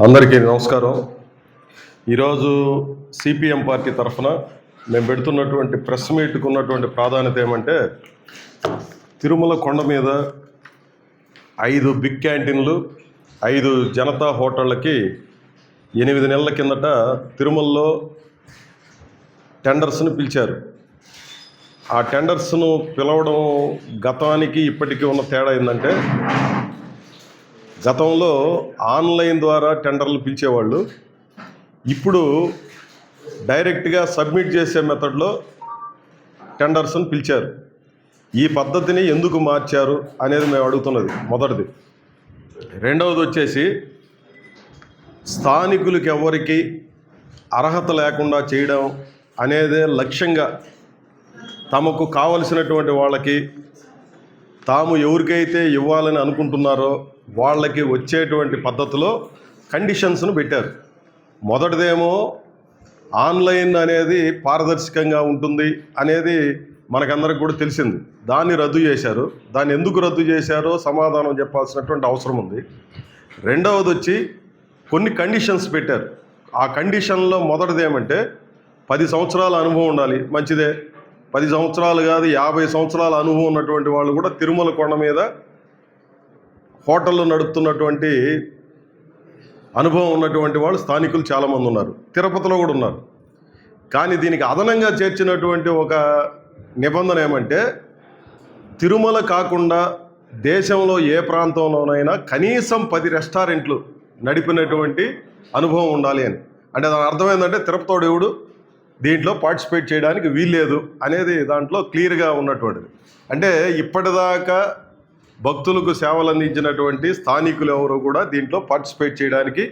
అందరికీ నమస్కారం. ఈరోజు సిపిఎం పార్టీ తరఫున మేము పెడుతున్నటువంటి ప్రెస్ మీట్కు ఉన్నటువంటి ప్రాధాన్యత ఏమంటే, తిరుమల కొండ మీద 5 బిగ్ క్యాంటీన్లు, 5 జనతా హోటళ్ళకి 8 నెలల కిందట తిరుమలలో టెండర్స్ను పిలిచారు. ఆ టెండర్స్ను పిలవడం గతానికి ఇప్పటికీ ఉన్న తేడా ఏంటంటే, గతంలో ఆన్లైన్ ద్వారా టెండర్లు పిలిచేవాళ్ళు. ఇప్పుడు డైరెక్ట్గా సబ్మిట్ చేసే మెథడ్లో టెండర్స్ని పిలిచారు. ఈ పద్ధతిని ఎందుకు మార్చారు అనేది మేము అడుగుతున్నది మొదటిది. రెండవది వచ్చేసి, స్థానికులకి ఎవరికి అర్హత లేకుండా చేయడం అనేదే లక్ష్యంగా తమకు కావలసినటువంటి వాళ్ళకి తాము ఎవరికైతే ఇవ్వాలని అనుకుంటున్నారో వాళ్ళకి వచ్చేటువంటి పద్ధతిలో కండిషన్స్ను పెట్టారు. మొదటిదేమో ఆన్లైన్ అనేది పారదర్శకంగా ఉంటుంది అనేది మనకందరికి కూడా తెలిసింది. దాన్ని రద్దు చేశారు. దాన్ని ఎందుకు రద్దు చేశారో సమాధానం చెప్పాల్సినటువంటి అవసరం ఉంది. రెండవది వచ్చి కొన్ని కండిషన్స్ పెట్టారు. ఆ కండిషన్లో మొదటిది ఏమంటే, 10 సంవత్సరాల అనుభవం ఉండాలి. మంచిదే. 10 సంవత్సరాలు కాదు, 50 సంవత్సరాల అనుభవం ఉన్నటువంటి వాళ్ళు కూడా తిరుమల కొండ మీద హోటళ్ళు నడుపుతున్నటువంటి అనుభవం ఉన్నటువంటి వాళ్ళు స్థానికులు చాలామంది ఉన్నారు. తిరుపతిలో కూడా ఉన్నారు. కానీ దీనికి అదనంగా చేర్చినటువంటి ఒక నిబంధన ఏమంటే, తిరుమల కాకుండా దేశంలో ఏ ప్రాంతంలోనైనా కనీసం 10 రెస్టారెంట్లు నడిపినటువంటి అనుభవం ఉండాలి అని. అంటే దాని అర్థం ఏంటంటే, తిరుపతోడెవడు దీంట్లో పార్టిసిపేట్ చేయడానికి వీల్లేదు అనేది దాంట్లో క్లియర్గా ఉన్నటువంటిది. అంటే ఇప్పటిదాకా భక్తులకు సేవలు అందించినటువంటి స్థానికులు ఎవరు కూడా దీంట్లో పార్టిసిపేట్ చేయడానికి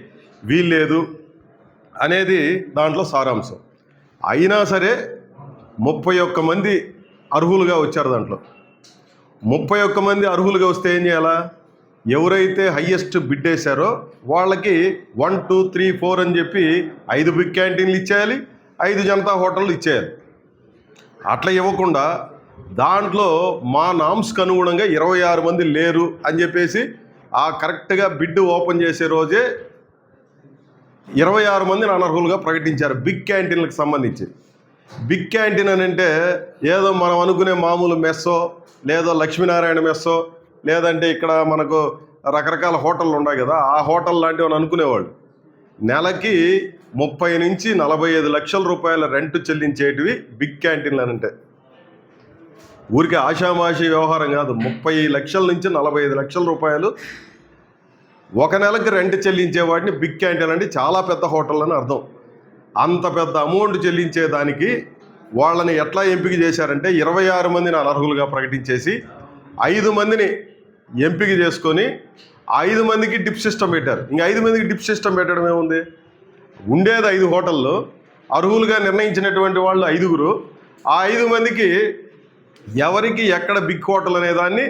వీల్లేదు అనేది దాంట్లో సారాంశం. అయినా సరే 31 మంది అర్హులుగా వచ్చారు. దాంట్లో 31 మంది అర్హులుగా వస్తే ఏం చేయాలా? ఎవరైతే హయ్యెస్ట్ బిడ్ వేశారో వాళ్ళకి 1, 2, 3, 4 అని చెప్పి 5 బిగ్ క్యాంటీన్లు ఇచ్చేయాలి, 5 జనతా హోటళ్ళు ఇచ్చేయాలి. అట్లా ఇవ్వకుండా దాంట్లో మా నామ్స్కి అనుగుణంగా 26 మంది లేరు అని చెప్పేసి ఆ కరెక్ట్గా బిడ్ ఓపెన్ చేసే రోజే 26 మందిని అనర్హులుగా ప్రకటించారు బిగ్ క్యాంటీన్లకు సంబంధించి. బిగ్ క్యాంటీన్ అని అంటే ఏదో మనం అనుకునే మామూలు మెస్సో, లేదో లక్ష్మీనారాయణ మెస్సో, లేదంటే ఇక్కడ మనకు రకరకాల హోటళ్ళు ఉన్నాయి కదా, ఆ హోటల్ లాంటివి అని అనుకునేవాళ్ళు. నెలకి 30 నుంచి 45 లక్షల రూపాయల రెంట్ చెల్లించేటివి బిగ్ క్యాంటీన్లు అని అంటే. ఊరికి ఆషామాషి వ్యవహారం కాదు. 30 లక్షల నుంచి 45 లక్షల రూపాయలు ఒక నెలకి రెంట్ చెల్లించే వాటిని బిగ్ క్యాంటీన్ అంటే చాలా పెద్ద హోటల్ అని అర్థం. అంత పెద్ద అమౌంట్ చెల్లించేదానికి వాళ్ళని ఎట్లా ఎంపిక చేశారంటే, 26 మందిని అనర్హులుగా ప్రకటించేసి 5 మందిని ఎంపిక చేసుకొని 5 మందికి డిప్ సిస్టమ్ పెట్టారు. ఇంకా 5 మందికి డిప్ సిస్టమ్ పెట్టడం ఏముంది? ఉండేది 5 హోటళ్ళు, అర్హులుగా నిర్ణయించినటువంటి వాళ్ళు 5గురు. ఆ 5 మందికి ఎవరికి ఎక్కడ బిగ్ హోటల్ అనేదాన్ని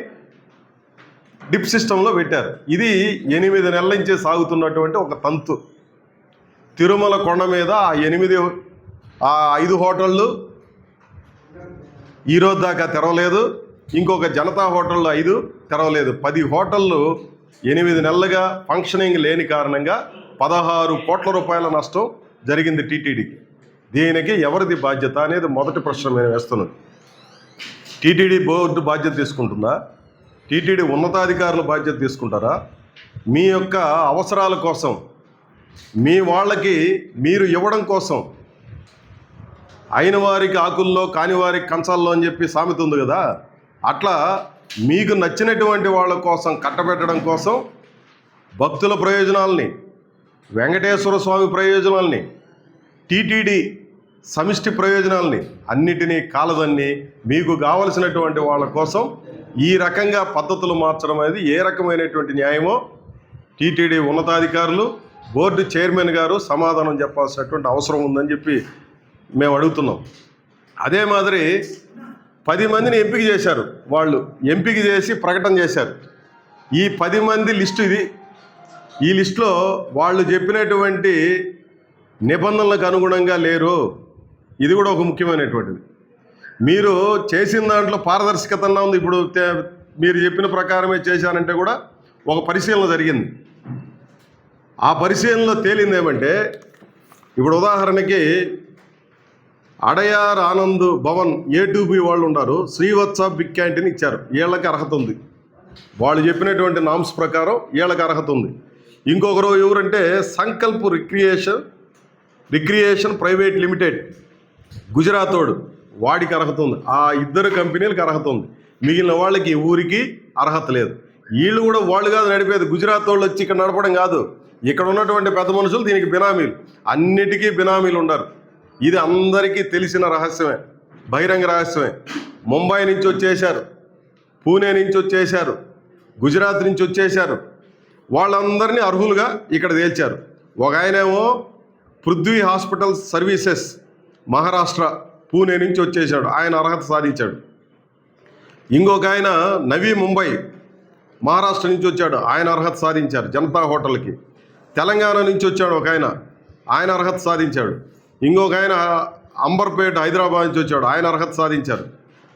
డిప్ సిస్టంలో పెట్టారు. ఇది 8 నెలల నుంచి సాగుతున్నటువంటి ఒక తంతు. తిరుమల కొండ మీద ఆ 5 హోటళ్ళు ఈరోజు దాకా తెరవలేదు. ఇంకొక జనతా హోటళ్ళు 5 తెరవలేదు. 10 హోటళ్ళు 8 నెలలుగా ఫంక్షనింగ్ లేని కారణంగా 16 కోట్ల రూపాయల నష్టం జరిగింది టీటీడీకి. దీనికి ఎవరిది బాధ్యత అనేది మొదటి ప్రశ్న నేను వేస్తున్నాను. టీటీడీ బోర్డు బాధ్యత తీసుకుంటుందా? టీటీడీ ఉన్నతాధికారులు బాధ్యత తీసుకుంటారా? మీ యొక్క అవసరాల కోసం, మీ వాళ్ళకి మీరు ఇవ్వడం కోసం, అయిన వారికి ఆకుల్లో కాని వారికి కంచాల్లో అని చెప్పి సామెత ఉంది కదా, అట్లా మీకు నచ్చినటువంటి వాళ్ళ కోసం కట్టబెట్టడం కోసం భక్తుల ప్రయోజనాలని, వెంకటేశ్వర స్వామి ప్రయోజనాలని, టీటీడీ సమిష్టి ప్రయోజనాలని అన్నిటినీ కాలదన్ని మీకు కావలసినటువంటి వాళ్ళ కోసం ఈ రకంగా పద్ధతులు మార్చడం అనేది ఏ రకమైనటువంటి న్యాయమో టీటీడీ ఉన్నతాధికారులు, బోర్డు చైర్మన్ గారు సమాధానం చెప్పాల్సినటువంటి అవసరం ఉందని చెప్పి మేము అడుగుతున్నాం. అదే మాదిరి 10 మందిని ఎంపిక చేశారు. వాళ్ళు ఎంపిక చేసి ప్రకటన చేశారు. ఈ 10 మంది లిస్టు ఇది. ఈ లిస్టులో వాళ్ళు చెప్పినటువంటి నిబంధనలకు అనుగుణంగా లేరు. ఇది కూడా ఒక ముఖ్యమైనటువంటిది. మీరు చేసిన దాంట్లో పారదర్శకత ఉంది. ఇప్పుడు మీరు చెప్పిన ప్రకారమే చేశానంటే కూడా ఒక పరిశీలన జరిగింది. ఆ పరిశీలనలో తేలింది ఏమంటే, ఇప్పుడు ఉదాహరణకి అడయార్ ఆనంద్ భవన్ A2B వాళ్ళు ఉన్నారు, శ్రీవత్స బిగ్ క్యాంటీన్ ఇచ్చారు, వీళ్ళకి అర్హత ఉంది. వాళ్ళు చెప్పినటువంటి నామ్స్ ప్రకారం వీళ్ళకి అర్హత ఉంది. ఇంకొకరు ఎవరంటే Sankalp recreation private limited, Gujarat వాడు, వాడికి అర్హత ఉంది. ఆ ఇద్దరు కంపెనీలకు అర్హత ఉంది. మిగిలిన వాళ్ళకి ఊరికి అర్హత లేదు. వీళ్ళు కూడా వాళ్ళు కాదు నడిపేది, గుజరాత్ వాళ్ళు వచ్చి ఇక్కడ నడపడం కాదు. ఇక్కడ ఉన్నటువంటి పెద్ద మనుషులు దీనికి బినామీలు, అన్నిటికీ బినామీలు ఉన్నారు. ఇది అందరికీ తెలిసిన రహస్యమే, బహిరంగ రహస్యమే. ముంబై నుంచి వచ్చేశారు, పూణే నుంచి వచ్చేశారు, గుజరాత్ నుంచి వచ్చేశారు. వాళ్ళందరినీ అర్హులుగా ఇక్కడ తేల్చారు. ఒక ఆయనేమో పృథ్వీ హాస్పిటల్ సర్వీసెస్ మహారాష్ట్ర పూణే నుంచి వచ్చేసాడు, ఆయన అర్హత సాధించాడు. ఇంకొక ఆయన నవీ ముంబై మహారాష్ట్ర నుంచి వచ్చాడు, ఆయన అర్హత సాధించారు జనతా హోటల్కి. తెలంగాణ నుంచి వచ్చాడు ఒక ఆయన, ఆయన అర్హత సాధించాడు. ఇంకొక ఆయన అంబర్పేట హైదరాబాద్ నుంచి వచ్చాడు, ఆయన అర్హత సాధించారు.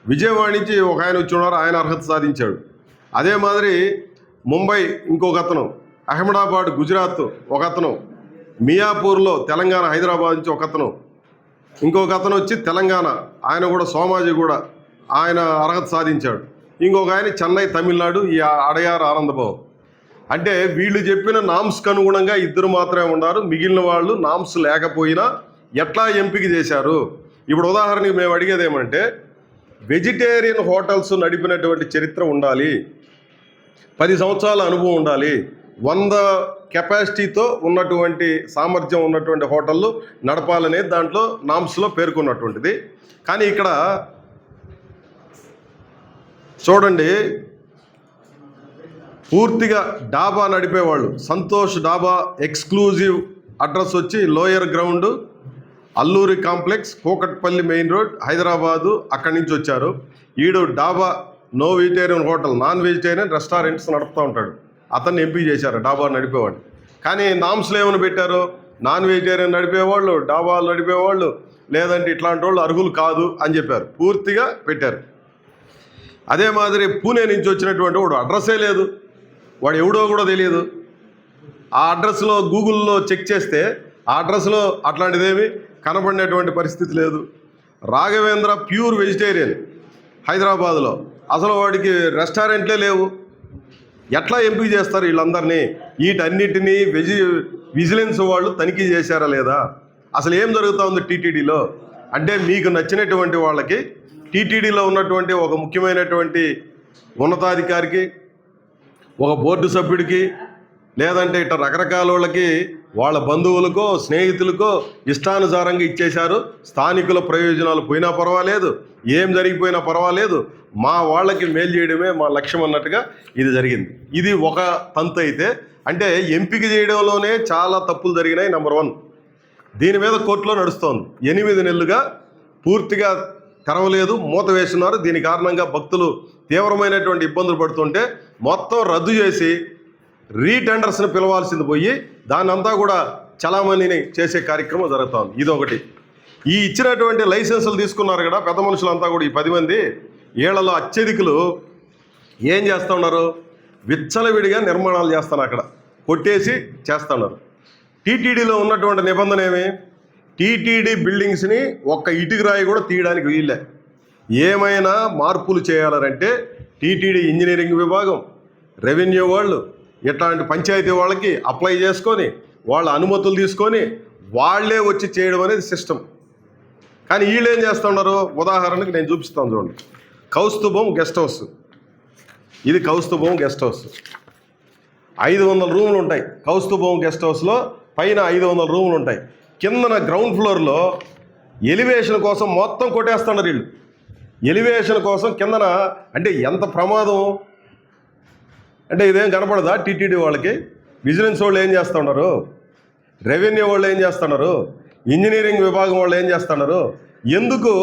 విజయవాడ నుంచి ఒక ఆయన వచ్చి ఉన్నారు, ఆయన అర్హత సాధించాడు. అదే మాదిరి ముంబై ఇంకొక అతను, అహ్మదాబాద్ గుజరాత్ ఒక అతను, మియాపూర్లో తెలంగాణ హైదరాబాద్ నుంచి ఒక అతను, ఇంకొక అతను వచ్చి తెలంగాణ, ఆయన కూడా సోమాజీ కూడా, ఆయన అర్హత సాధించాడు. ఇంకొక ఆయన చెన్నై తమిళనాడు, ఈ అడయార్ ఆనందభవన్. అంటే వీళ్ళు చెప్పిన నామ్స్కి అనుగుణంగా ఇద్దరు మాత్రమే ఉన్నారు. మిగిలిన వాళ్ళు నామ్స్ లేకపోయినా ఎట్లా ఎంపిక చేశారు? ఇప్పుడు ఉదాహరణకి మేము అడిగేది ఏమంటే, వెజిటేరియన్ హోటల్స్ నడిపినటువంటి చరిత్ర ఉండాలి, 10 సంవత్సరాల అనుభవం ఉండాలి, 100 కెపాసిటీతో ఉన్నటువంటి సామర్థ్యం ఉన్నటువంటి హోటళ్ళు నడపాలనే దాంట్లో నామ్స్లో పేర్కొన్నటువంటిది. కానీ ఇక్కడ చూడండి, పూర్తిగా డాబా నడిపేవాళ్ళు, సంతోష్ డాబా ఎక్స్క్లూజివ్ అడ్రస్ వచ్చి lower ground, Alluri complex, Kukatpally main road, Hyderabad, అక్కడి నుంచి వచ్చారు. ఈడు dhaba no vegetarian hotel, non vegetarian restaurants నడుపుతూ ఉంటాడు, అతన్ని ఎంపిక చేశారు డాబా నడిపేవాడు. కానీ నామ్స్లో ఏమైనా పెట్టారు, నాన్ వెజిటేరియన్ నడిపేవాళ్ళు, డాబాలు నడిపేవాళ్ళు, లేదంటే ఇట్లాంటి వాళ్ళు అర్హులు కాదు అని చెప్పారు, పూర్తిగా పెట్టారు. అదే మాదిరి పూణే నుంచి వచ్చినటువంటి వాడు అడ్రస్సే లేదు, వాడు ఎవడో కూడా తెలియదు. ఆ అడ్రస్లో గూగుల్లో చెక్ చేస్తే ఆ అడ్రస్లో అట్లాంటిదేమి కనబడినటువంటి పరిస్థితి లేదు. రాఘవేంద్ర ప్యూర్ వెజిటేరియన్ హైదరాబాద్లో, అసలు వాడికి రెస్టారెంట్లే లేవు. ఎట్లా ఎంపిక చేస్తారు వీళ్ళందరినీ? వీటన్నిటినీ విజిలెన్స్ వాళ్ళు తనిఖీ చేశారా లేదా? అసలు ఏం జరుగుతూ ఉంది టీటీడీలో అంటే, మీకు నచ్చినటువంటి వాళ్ళకి టీటీడీలో ఉన్నటువంటి ఒక ముఖ్యమైనటువంటి ఉన్నతాధికారికి, ఒక బోర్డు సభ్యుడికి, లేదంటే ఇట్లా రకరకాల వాళ్ళకి వాళ్ళ బంధువులకో స్నేహితులకో ఇష్టానుసారంగా ఇచ్చేశారు. స్థానికుల ప్రయోజనాలు పోయినా పర్వాలేదు, ఏం జరిగిపోయినా పర్వాలేదు, మా వాళ్ళకి మేలు చేయడమే మా లక్ష్యం అన్నట్టుగా ఇది జరిగింది. ఇది ఒక తంతు అయితే, అంటే ఎంపిక చేయడంలోనే చాలా తప్పులు జరిగినాయి. నెంబర్ 1, దీని మీద కోర్టులో నడుస్తోంది. 8 నెలలుగా పూర్తిగా తెరవలేదు, మూత వేస్తున్నారు. దీని కారణంగా భక్తులు తీవ్రమైనటువంటి ఇబ్బందులు పడుతుంటే మొత్తం రద్దు చేసి రీటెండర్స్ని పిలవాల్సింది పోయి దాన్నంతా కూడా చలామణిని చేసే కార్యక్రమం జరుగుతోంది. ఇదొకటి. ఈ ఇచ్చినటువంటి లైసెన్సులు తీసుకున్నారు కదా పెద్ద మనుషులంతా కూడా, ఈ 10 మంది, ఏళ్లలో అత్యధికులు ఏం చేస్తూ ఉన్నారు, విచ్చలవిడిగా నిర్మాణాలు చేస్తున్నారు, అక్కడ కొట్టేసి చేస్తున్నారు. టీటీడీలో ఉన్నటువంటి నిబంధన ఏమి, టీటీడీ బిల్డింగ్స్ని ఒక్క ఇటుక రాయి కూడా తీయడానికి వీళ్ళే. ఏమైనా మార్పులు చేయాలంటే టీటీడీ ఇంజనీరింగ్ విభాగం, రెవెన్యూ వాళ్ళు, ఇట్లాంటి పంచాయతీ వాళ్ళకి అప్లై చేసుకొని వాళ్ళ అనుమతులు తీసుకొని వాళ్ళే వచ్చి చేయడం అనేది సిస్టమ్. కానీ వీళ్ళు ఏం చేస్తున్నారు, ఉదాహరణకు నేను చూపిస్తాను చూడండి. కౌస్తుభం గెస్ట్ హౌస్, ఇది కౌస్తుభం గెస్ట్ హౌస్, 500 రూములు ఉంటాయి. కౌస్తుభం గెస్ట్ హౌస్లో పైన 500 రూములు ఉంటాయి. కిందన గ్రౌండ్ ఫ్లోర్లో ఎలివేషన్ కోసం మొత్తం కొట్టేస్తున్నారు వీళ్ళు. ఎలివేషన్ కోసం కిందన, అంటే ఎంత ప్రమాదం అంటే ఇదేం కనపడదా టీటీడీ వాళ్ళకి? విజిలెన్స్ వాళ్ళు ఏం చేస్తున్నారు, రెవెన్యూ వాళ్ళు ఏం చేస్తున్నారు, ఇంజనీరింగ్ విభాగం వాళ్ళు ఏం చేస్తున్నారు, ఎందుకు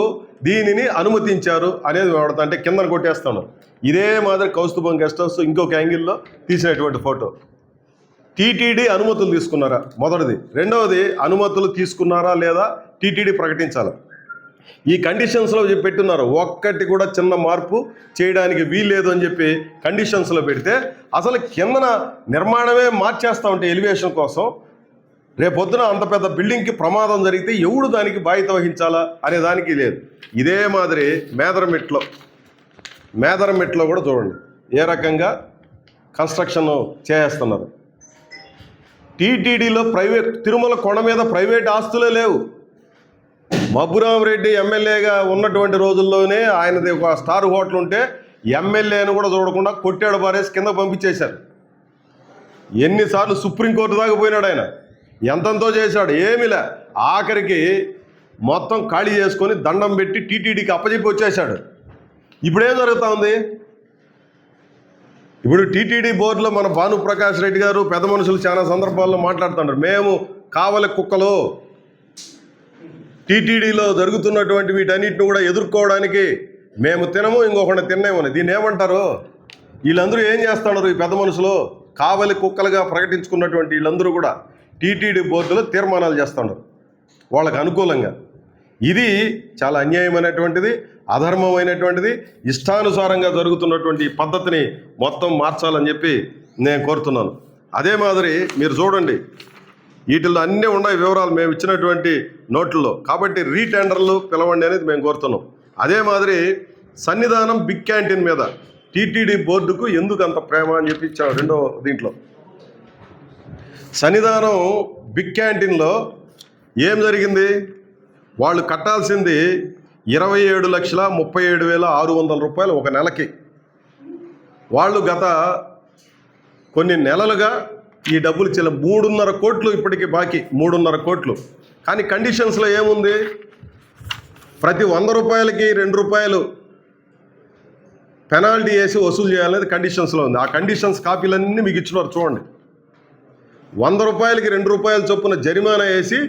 దీనిని అనుమతించారు అనేది వాడతా అంటే కిందన కొట్టేస్తున్నారు. ఇదే మాదిరి కౌస్తుభం గెస్ట్ హౌస్ ఇంకొక యాంగిల్లో తీసినటువంటి ఫోటో. టీటీడీ అనుమతులు తీసుకున్నారా మొదటిది, రెండవది అనుమతులు తీసుకున్నారా లేదా టీటీడీ ప్రకటించాలి. ఈ కండిషన్స్లో పెట్టున్నారు. ఒక్కటి కూడా చిన్న మార్పు చేయడానికి వీల్లేదు అని చెప్పి కండిషన్స్లో పెడితే అసలు కిందన నిర్మాణమే మార్చేస్తూ ఉంటే ఎలివేషన్ కోసం రేపొద్దున అంత పెద్ద బిల్డింగ్కి ప్రమాదం జరిగితే ఎవడు దానికి బాధ్యత వహించాలా అనే దానికి లేదు. ఇదే మాదిరి మేదరమెట్లో కూడా చూడండి ఏ రకంగా కన్స్ట్రక్షన్ చేస్తున్నారు. టీటీడీలో ప్రైవేట్ తిరుమల కొండ మీద ప్రైవేట్ ఆస్తులే లేవు. మబ్బురామరెడ్డి ఎమ్మెల్యేగా ఉన్నటువంటి రోజుల్లోనే ఆయనది ఒక స్టార్ హోటల్ ఉంటే ఎమ్మెల్యేను కూడా చూడకుండా కొట్టాడు, పారేసి కింద పంపించేశారు. ఎన్నిసార్లు సుప్రీంకోర్టు దాకా పోయినాడు ఆయన, ఎంతంతో చేశాడు, ఏమిలే. ఆఖరికి మొత్తం ఖాళీ చేసుకొని దండం పెట్టి టీటీడీకి అప్పచెప్పి వచ్చేశాడు. ఇప్పుడేం జరుగుతూ ఉంది? ఇప్పుడు టీటీడీ బోర్డులో మన భానుప్రకాష్ రెడ్డి గారు పెద్ద మనుషులు చాలా సందర్భాల్లో మాట్లాడుతున్నారు. మేము కావలి కుక్కలు, టీటీడీలో జరుగుతున్నటువంటి వీటన్నిటిని కూడా ఎదుర్కోవడానికి మేము తినము, ఇంకొకటి తినేమని. దీన్ని ఏమంటారు? వీళ్ళందరూ ఏం చేస్తున్నారు? ఈ పెద్ద మనుషులు కావలి కుక్కలుగా ప్రకటించుకున్నటువంటి వీళ్ళందరూ కూడా టీటీడీ బోర్డులో తీర్మానాలు చేస్తున్నారు వాళ్ళకు అనుకూలంగా. ఇది చాలా అన్యాయమైనటువంటిది, అధర్మమైనటువంటిది. ఇష్టానుసారంగా జరుగుతున్నటువంటి ఈ పద్ధతిని మొత్తం మార్చాలని చెప్పి నేను కోరుతున్నాను. అదే మాదిరి మీరు చూడండి, వీటిల్లో అన్నీ ఉన్నాయి వివరాలు మేము ఇచ్చినటువంటి నోట్లలో. కాబట్టి రీటెండర్లు పిలవండి అనేది మేము కోరుతున్నాం. అదే మాదిరి సన్నిధానం బిగ్ క్యాంటీన్ మీద టీటీడీ బోర్డుకు ఎందుకు అంత ప్రేమ అని చెప్పి ఇచ్చాడు. రెండో దీంట్లో సన్నిధానం బిగ్ క్యాంటీన్లో ఏం జరిగింది? వాళ్ళు కట్టాల్సింది 27,37,600 రూపాయలు ఒక నెలకి. వాళ్ళు గత కొన్ని నెలలుగా ఈ డబ్బులు 3.5 కోట్లు ఇప్పటికి బాకీ, 3.5 కోట్లు. కానీ కండిషన్స్లో ఏముంది? ప్రతి 100 రూపాయలకి 2 రూపాయలు పెనాల్టీ వేసి వసూలు చేయాలనేది కండిషన్స్లో ఉంది. ఆ కండిషన్స్ కాపీలన్నీ మీకు ఇచ్చినారు చూడండి. 100 రూపాయలకి 2 రూపాయల చొప్పున జరిమానా వేసి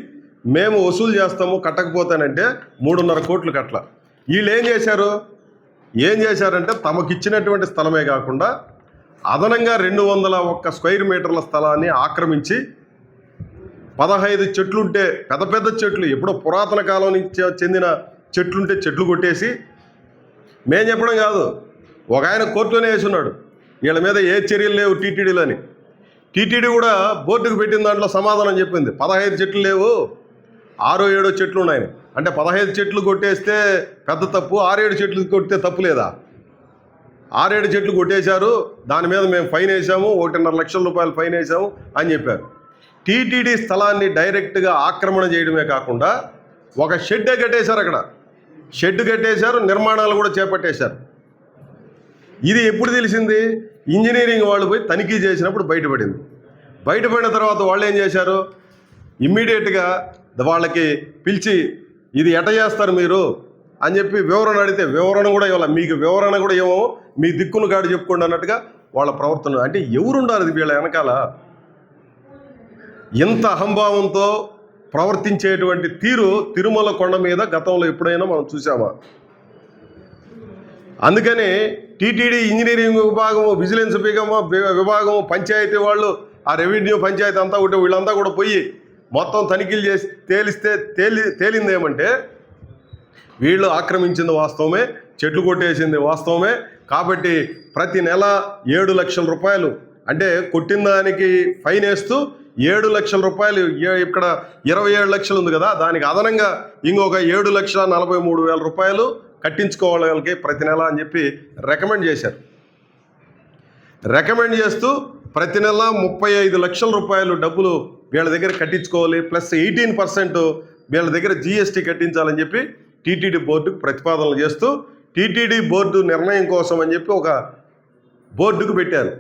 మేము వసూలు చేస్తాము కట్టకపోతానంటే 3.5 కోట్లు కట్ల. వీళ్ళు ఏం చేశారంటే తమకిచ్చినటువంటి స్థలమే కాకుండా అదనంగా 201 స్క్వేర్ మీటర్ల స్థలాన్ని ఆక్రమించి 15 చెట్లుంటే పెద్ద పెద్ద చెట్లు, ఎప్పుడో పురాతన కాలం నుంచి చెందిన చెట్లుంటే చెట్లు కొట్టేసి, మేము చెప్పడం కాదు, ఒక ఆయన కోర్టులోనే వేసి ఉన్నాడు వీళ్ళ మీద ఏ చర్యలు లేవు టీటీడీలో అని. టీటీడీ కూడా బోర్డుకు పెట్టిన దాంట్లో సమాధానం చెప్పింది 15 చెట్లు లేవు, 6-7 చెట్లు ఉన్నాయని. అంటే 15 చెట్లు కొట్టేస్తే పెద్ద తప్పు, 6-7 చెట్లు కొట్టితే తప్పు లేదా? 6-7 చెట్లు కొట్టేశారు, దాని మీద మేము ఫైన్ వేసాము, 1.5 లక్షల రూపాయలు ఫైన్ వేసాము అని చెప్పారు. టీటీడీ స్థలాన్ని డైరెక్ట్గా ఆక్రమణ చేయడమే కాకుండా ఒక షెడ్డే కట్టేశారు, అక్కడ షెడ్ కట్టేశారు, నిర్మాణాలు కూడా చేపట్టేశారు. ఇది ఎప్పుడు తెలిసింది? ఇంజనీరింగ్ వాళ్ళు పోయి తనిఖీ చేసినప్పుడు బయటపడింది. బయటపడిన తర్వాత వాళ్ళు ఏం చేశారు? ఇమ్మీడియట్గా వాళ్ళకి పిలిచి ఇది ఎట చేస్తారు మీరు అని చెప్పి వివరణ అడిగితే వివరణ కూడా ఇవ్వాలి. మీకు వివరణ కూడా ఏమో మీ దిక్కును కాడు చెప్పుకోండి అన్నట్టుగా వాళ్ళ ప్రవర్తన. అంటే ఎవరుండాలి వీళ్ళ వెనకాల? ఇంత అహంభావంతో ప్రవర్తించేటువంటి తీరు తిరుమల కొండ మీద గతంలో ఎప్పుడైనా మనం చూసామా? అందుకని టీటీడీ ఇంజనీరింగ్ విభాగము, విజిలెన్స్ విభాగము, పంచాయతీ వాళ్ళు, ఆ రెవెన్యూ పంచాయతీ అంతా ఉంటే వీళ్ళంతా కూడా పోయి మొత్తం తనిఖీలు చేసి తేలింది ఏమంటే వీళ్ళు ఆక్రమించింది వాస్తవమే, చెట్లు కొట్టేసింది వాస్తవమే. కాబట్టి ప్రతి నెల 7 లక్షల రూపాయలు, అంటే కొట్టిన దానికి ఫైన్ వేస్తూ 7 లక్షల రూపాయలు, ఇక్కడ 27 లక్షలు ఉంది కదా, దానికి అదనంగా ఇంకొక 7,43,000 రూపాయలు కట్టించుకోవాలి ప్రతి నెల అని చెప్పి రికమెండ్ చేశారు. రికమెండ్ చేస్తూ ప్రతి నెల 35 లక్షల రూపాయలు డబ్బులు వీళ్ళ దగ్గర కట్టించుకోవాలి, ప్లస్ 18% వీళ్ళ దగ్గర జీఎస్టీ కట్టించాలని చెప్పి టీటీడీ బోర్డుకు ప్రతిపాదనలు చేస్తూ టీటీడీ బోర్డు నిర్ణయం కోసం అని చెప్పి ఒక బోర్డుకు పెట్టారు.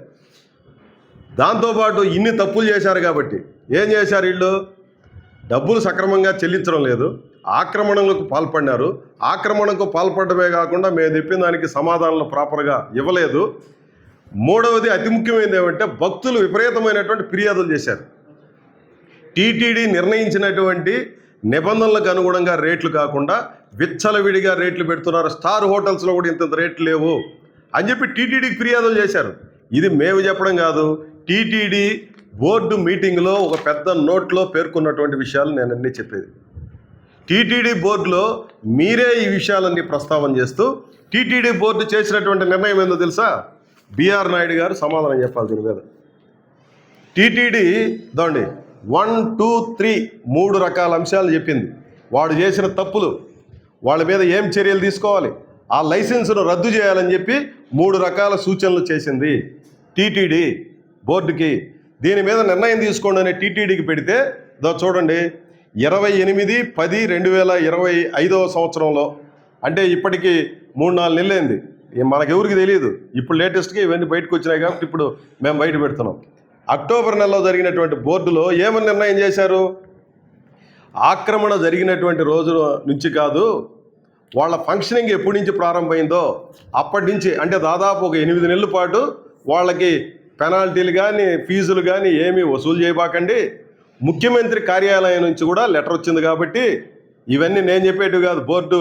దాంతోపాటు ఇన్ని తప్పులు చేశారు కాబట్టి ఏం చేశారు? వీళ్ళు డబ్బులు సక్రమంగా చెల్లించడం లేదు, ఆక్రమణలకు పాల్పడినారు. ఆక్రమణకు పాల్పడమే కాకుండా మేము చెప్పిన దానికి సమాధానాలు ప్రాపర్గా ఇవ్వలేదు. మూడవది అతి ముఖ్యమైనది ఏమంటే భక్తులు విపరీతమైనటువంటి ఫిర్యాదులు చేశారు. టీటీడీ నిర్ణయించినటువంటి నిబంధనలకు అనుగుణంగా రేట్లు కాకుండా విచ్చలవిడిగా రేట్లు పెడుతున్నారు, స్టార్ హోటల్స్లో కూడా ఇంత రేట్లు లేవు అని చెప్పి టీటీడీకి ఫిర్యాదులు చేశారు. ఇది మేము చెప్పడం కాదు, టీటీడీ బోర్డు మీటింగ్లో ఒక పెద్ద నోట్లో పేర్కొన్నటువంటి విషయాలు నేను అన్నీ చెప్పేది. టీటీడీ బోర్డులో మీరే ఈ విషయాలన్నీ ప్రస్తావన చేస్తూ టీటీడీ బోర్డు చేసినటువంటి నిర్ణయం ఏందో తెలుసా? బిఆర్ నాయుడు గారు సమాధానం చెప్పాలి దీని మీద. టీటీడీ దాండి 1, 2, 3 3 రకాల అంశాలు చెప్పింది. వాడు చేసిన తప్పులు, వాళ్ళ మీద ఏం చర్యలు తీసుకోవాలి, ఆ లైసెన్సును రద్దు చేయాలని చెప్పి 3 రకాల సూచనలు చేసింది టీటీడీ బోర్డుకి. దీని మీద నిర్ణయం తీసుకోండి అని టీటీడీకి పెడితే చూడండి 28/10/2025 సంవత్సరంలో, అంటే ఇప్పటికీ 3-4 నెలలైంది. మనకెవరికి తెలియదు, ఇప్పుడు లేటెస్ట్గా ఇవన్నీ బయటకు వచ్చినాయి కాబట్టి ఇప్పుడు మేము బయట పెడుతున్నాం. అక్టోబర్ నెలలో జరిగినటువంటి బోర్డులో ఏమని నిర్ణయం చేశారు? ఆక్రమణ జరిగినటువంటి రోజు నుంచి కాదు, వాళ్ళ ఫంక్షనింగ్ ఎప్పటి నుంచి ప్రారంభమైందో అప్పటి నుంచి, అంటే దాదాపు ఒక 8 నెలల పాటు వాళ్ళకి పెనాల్టీలు కానీ ఫీజులు కానీ ఏమీ వసూలు చేయబాకండి. ముఖ్యమంత్రి కార్యాలయం నుంచి కూడా లెటర్ వచ్చింది కాబట్టి ఇవన్నీ నేను చెప్పేటివి కాదు, బోర్డు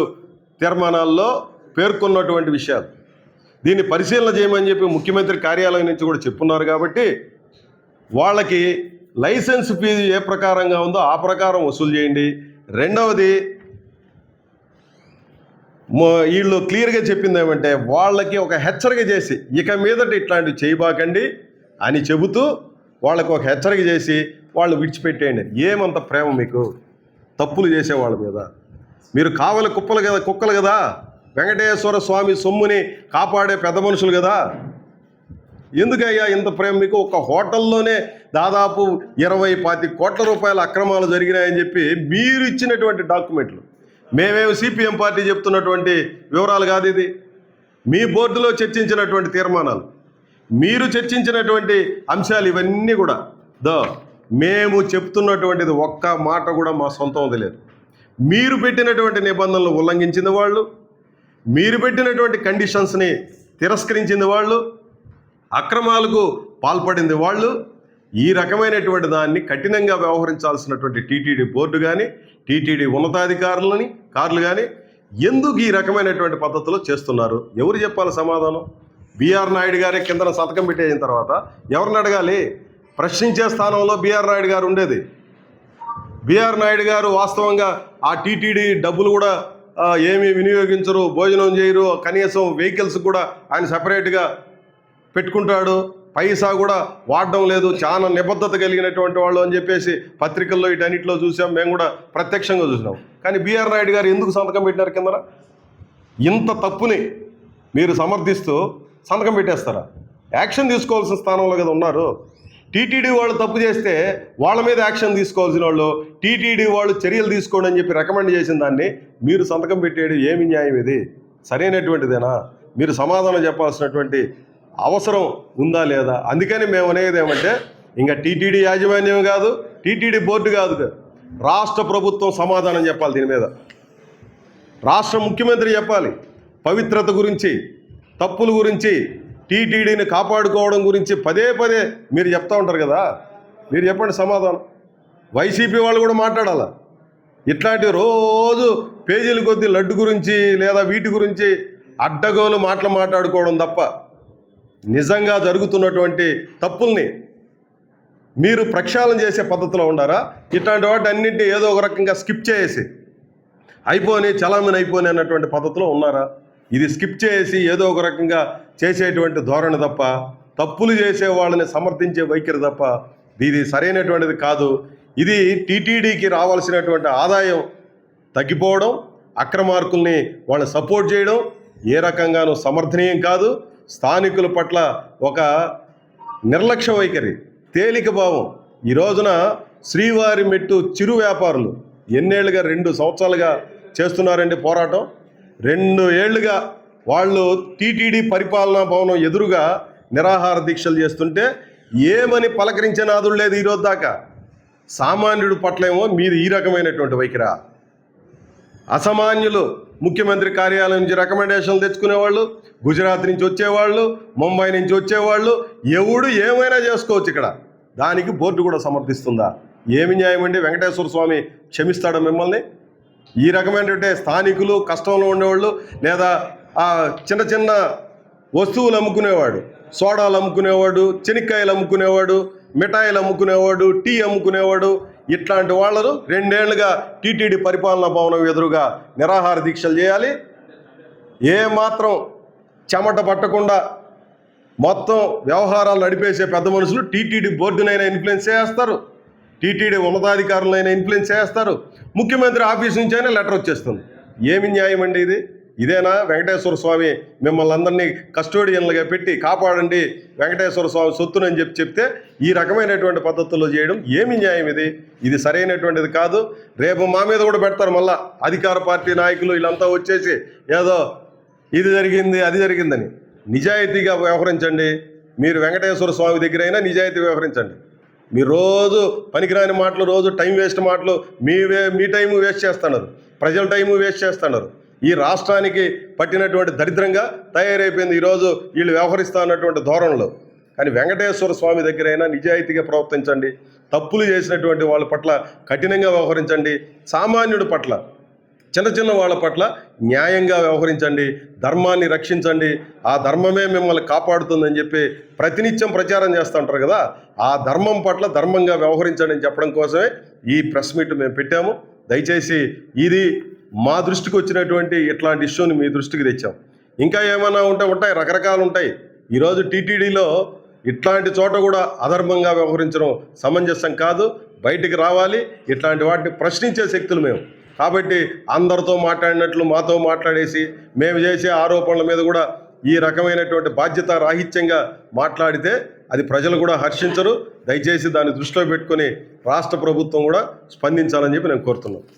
తీర్మానాల్లో పేర్కొన్నటువంటి విషయాలు. దీన్ని పరిశీలన చేయమని చెప్పి ముఖ్యమంత్రి కార్యాలయం నుంచి కూడా చెప్పున్నారు కాబట్టి వాళ్ళకి లైసెన్స్ ఫీజు ఏ ప్రకారంగా ఉందో ఆ ప్రకారం వసూలు చేయండి. రెండవది, వీళ్ళు క్లియర్గా చెప్పింది ఏమంటే వాళ్ళకి ఒక హెచ్చరిక చేసి ఇక మీదట ఇట్లాంటివి చేయబాకండి అని చెబుతూ వాళ్ళకు ఒక హెచ్చరిక చేసి వాళ్ళు విడిచిపెట్టేయండి. ఏమంత ప్రేమ మీకు తప్పులు చేసే వాళ్ళ మీద? మీరు కావలి కుక్కలు కదా, వెంకటేశ్వర స్వామి సొమ్ముని కాపాడే పెద్ద మనుషులు కదా, ఎందుకయ్యా ఇంత ప్రేమ మీకు? ఒక హోటల్లోనే దాదాపు 20-25 కోట్ల రూపాయల అక్రమాలు జరిగినాయని చెప్పి మీరు ఇచ్చినటువంటి డాక్యుమెంట్లు, మేమేమి సిపిఎం పార్టీ చెప్తున్నటువంటి వివరాలు కాదు ఇది. మీ బోర్డులో చర్చించినటువంటి తీర్మానాలు, మీరు చర్చించినటువంటి అంశాలు ఇవన్నీ కూడా మేము చెప్తున్నటువంటిది ఒక్క మాట కూడా మా సొంతం వదిలేదు. మీరు పెట్టినటువంటి నిబంధనలు ఉల్లంఘించింది వాళ్ళు, మీరు పెట్టినటువంటి కండిషన్స్ని తిరస్కరించింది వాళ్ళు, అక్రమాలకు పాల్పడింది వాళ్ళు. ఈ రకమైనటువంటి దాన్ని కఠినంగా వ్యవహరించాల్సినటువంటి టీటీడీ బోర్డు కానీ టీటీడీ ఉన్నతాధికారులు కానీ ఎందుకు ఈ రకమైనటువంటి పద్ధతిలో చేస్తున్నారు? ఎవరు చెప్పాలి సమాధానం? బిఆర్ నాయుడు గారే కిందన సంతకం పెట్టేసిన తర్వాత ఎవరిని అడగాలి? ప్రశ్నించే స్థానంలో బిఆర్ నాయుడు గారు ఉండేది. బిఆర్ నాయుడు గారు వాస్తవంగా ఆ టీటీడీ డబ్బులు కూడా ఏమీ వినియోగించరు, భోజనం చేయరు, కనీసం వెహికల్స్ కూడా ఆయన సపరేట్గా పెట్టుకుంటాడు, పైసా కూడా వాడడం లేదు, చాలా నిబద్ధత కలిగినటువంటి వాళ్ళు అని చెప్పేసి పత్రికల్లో వీటన్నిటిలో చూసాం, మేము కూడా ప్రత్యక్షంగా చూసినాం. కానీ బిఆర్ నాయుడు గారు ఎందుకు సంతకం పెట్టినారు కింద? ఇంత తప్పుని మీరు సమర్థిస్తూ సంతకం పెట్టేస్తారా? యాక్షన్ తీసుకోవాల్సిన స్థానంలో కదా ఉన్నారు. టీటీడీ వాళ్ళు తప్పు చేస్తే వాళ్ళ మీద యాక్షన్ తీసుకోవాల్సిన వాళ్ళు టీటీడీ వాళ్ళు చర్యలు తీసుకోండి అని చెప్పి రికమెండ్ చేసిన దాన్ని మీరు సంతకం పెట్టేది ఏమి న్యాయం? ఇది సరైనటువంటిదేనా? మీరు సమాధానం చెప్పాల్సినటువంటి అవసరం ఉందా లేదా? అందుకని మేము అనేది ఏమంటే ఇంకా టీటీడీ యాజమాన్యం కాదు, టీటీడీ బోర్డు కాదు, రాష్ట్ర ప్రభుత్వం సమాధానం చెప్పాలి దీని మీద. రాష్ట్ర ముఖ్యమంత్రి చెప్పాలి. పవిత్రత గురించి, తప్పుల గురించి, టీటీడీని కాపాడుకోవడం గురించి పదే మీరు చెప్తూ ఉంటారు కదా, మీరు చెప్పండి సమాధానం. వైసీపీ వాళ్ళు కూడా మాట్లాడాలా. ఇట్లాంటి రోజు పేజీల కొద్దీ లడ్డు గురించి లేదా వీటి గురించి అడ్డగోలు మాట్లాడుకోవడం తప్ప నిజంగా జరుగుతున్నటువంటి తప్పుల్ని మీరు ప్రక్షాళన చేసే పద్ధతిలో ఉండారా? ఇట్లాంటి వాటి అన్నింటినీ ఏదో ఒక రకంగా స్కిప్ చేసి అయిపోని చలామణి అయిపోని అన్నటువంటి పద్ధతిలో ఉన్నారా? ఇది స్కిప్ చేసి ఏదో ఒక రకంగా చేసేటువంటి ధోరణి తప్ప, తప్పులు చేసే వాళ్ళని సమర్థించే వైఖరి తప్ప ఇది సరైనటువంటిది కాదు. ఇది టీటీడీకి రావాల్సినటువంటి ఆదాయం తగ్గిపోవడం, అక్రమార్కుల్ని వాళ్ళు సపోర్ట్ చేయడం ఏ రకంగానూ సమర్థనీయం కాదు. స్థానికుల పట్ల ఒక నిర్లక్ష్య వైఖరి, తేలిక భావం. ఈ రోజున శ్రీవారి మెట్టు చిరు వ్యాపారులు ఎన్నేళ్లుగా 2 సంవత్సరాలుగా చేస్తున్నారండి పోరాటం. 2 ఏళ్లుగా వాళ్ళు టీటీడీ పరిపాలనా భవనం ఎదురుగా నిరాహార దీక్షలు చేస్తుంటే ఏమని పలకరించే నాదుడు లేదు ఈరోజు దాకా. సామాన్యుడి పట్లేమో మీరు ఈ రకమైనటువంటి వైఖరా? అసామాన్యులు ముఖ్యమంత్రి కార్యాలయం నుంచి రికమెండేషన్లు తెచ్చుకునేవాళ్ళు, గుజరాత్ నుంచి వచ్చేవాళ్ళు, ముంబై నుంచి వచ్చేవాళ్ళు, ఎవడు ఏమైనా చేసుకోవచ్చు ఇక్కడ. దానికి బోర్డు కూడా సమర్థిస్తుందా? ఏమి న్యాయం అండి? వెంకటేశ్వర స్వామి క్షమిస్తాడా మిమ్మల్ని? ఈ రకమైనటువంటి స్థానికులు, కష్టంలో ఉండేవాళ్ళు, లేదా చిన్న చిన్న వస్తువులు అమ్ముకునేవాడు, సోడాలు అమ్ముకునేవాడు, చెనిక్కాయలు అమ్ముకునేవాడు, మిఠాయిలు అమ్ముకునేవాడు, టీ అమ్ముకునేవాడు, ఇట్లాంటి వాళ్ళను 2 ఏళ్లుగా టీటీడీ పరిపాలనా భవనం ఎదురుగా నిరాహార దీక్షలు చేయాలి. ఏమాత్రం చెమట పట్టకుండా మొత్తం వ్యవహారాలు నడిపేసే పెద్ద మనుషులు టీటీడీ బోర్డునైనా ఇన్ఫ్లుయెన్స్ చేస్తారు, టీటీడీ ఉన్నతాధికారులైనా ఇన్ఫ్లుయెన్స్ చేస్తారు, ముఖ్యమంత్రి ఆఫీస్ నుంచి అయినా లెటర్ వచ్చేస్తుంది. ఏమి న్యాయం అండి ఇది? ఇదేనా వెంకటేశ్వర స్వామి మిమ్మల్ని అందరినీ కస్టోడియన్లుగా పెట్టి కాపాడండి వెంకటేశ్వర స్వామి సొత్తునని చెప్తే ఈ రకమైనటువంటి పద్ధతుల్లో చేయడం ఏమి న్యాయం ఇది? ఇది సరైనటువంటిది కాదు. రేపు మా మీద కూడా పెడతారు మళ్ళా అధికార పార్టీ నాయకులు వీళ్ళంతా వచ్చేసి ఏదో ఇది జరిగింది అది జరిగిందని. నిజాయితీగా వ్యవహరించండి. మీరు వెంకటేశ్వర స్వామి దగ్గరైనా నిజాయితీ వ్యవహరించండి. మీరు రోజు పనికిరాని మాటలు, రోజు టైం వేస్ట్ మాటలు, మీ టైం వేస్ట్ చేస్తున్నారు, ప్రజల టైము వేస్ట్ చేస్తున్నారు. ఈ రాష్ట్రానికి పట్టినటువంటి దరిద్రంగా తయారైపోయింది ఈరోజు వీళ్ళు వ్యవహరిస్తూ ఉన్నటువంటి ధోరణిలో. కానీ వెంకటేశ్వర స్వామి దగ్గరైనా నిజాయితీగా ప్రవర్తించండి. తప్పులు చేసినటువంటి వాళ్ళ పట్ల కఠినంగా వ్యవహరించండి. సామాన్యుడి పట్ల, చిన్న వాళ్ళ పట్ల న్యాయంగా వ్యవహరించండి. ధర్మాన్ని రక్షించండి. ఆ ధర్మమే మిమ్మల్ని కాపాడుతుందని చెప్పి ప్రతినిత్యం ప్రచారం చేస్తూ ఉంటారు కదా. ఆ ధర్మం పట్ల ధర్మంగా వ్యవహరించండి అని చెప్పడం కోసమే ఈ ప్రెస్ మీట్ మేము పెట్టాము. దయచేసి ఇది మా దృష్టికి వచ్చినటువంటి ఇట్లాంటి ఇష్యూని మీ దృష్టికి తెచ్చాం. ఇంకా ఏమైనా ఉంటాయి, రకరకాలు ఉంటాయి. ఈరోజు టీటీడీలో ఇట్లాంటి చోట కూడా అధర్మంగా వ్యవహరించడం సమంజసం కాదు. బయటికి రావాలి. ఇట్లాంటి వాటిని ప్రశ్నించే శక్తులు మేము. కాబట్టి అందరితో మాట్లాడినట్లు మాతో మాట్లాడేసి మేము చేసే ఆరోపణల మీద కూడా ఈ రకమైనటువంటి బాధ్యత రాహిత్యంగా మాట్లాడితే అది ప్రజలు కూడా హర్షించరు. దయచేసి దాన్ని దృష్టిలో పెట్టుకొని రాష్ట్ర ప్రభుత్వం కూడా స్పందించాలని చెప్పి నేను కోరుతున్నాను.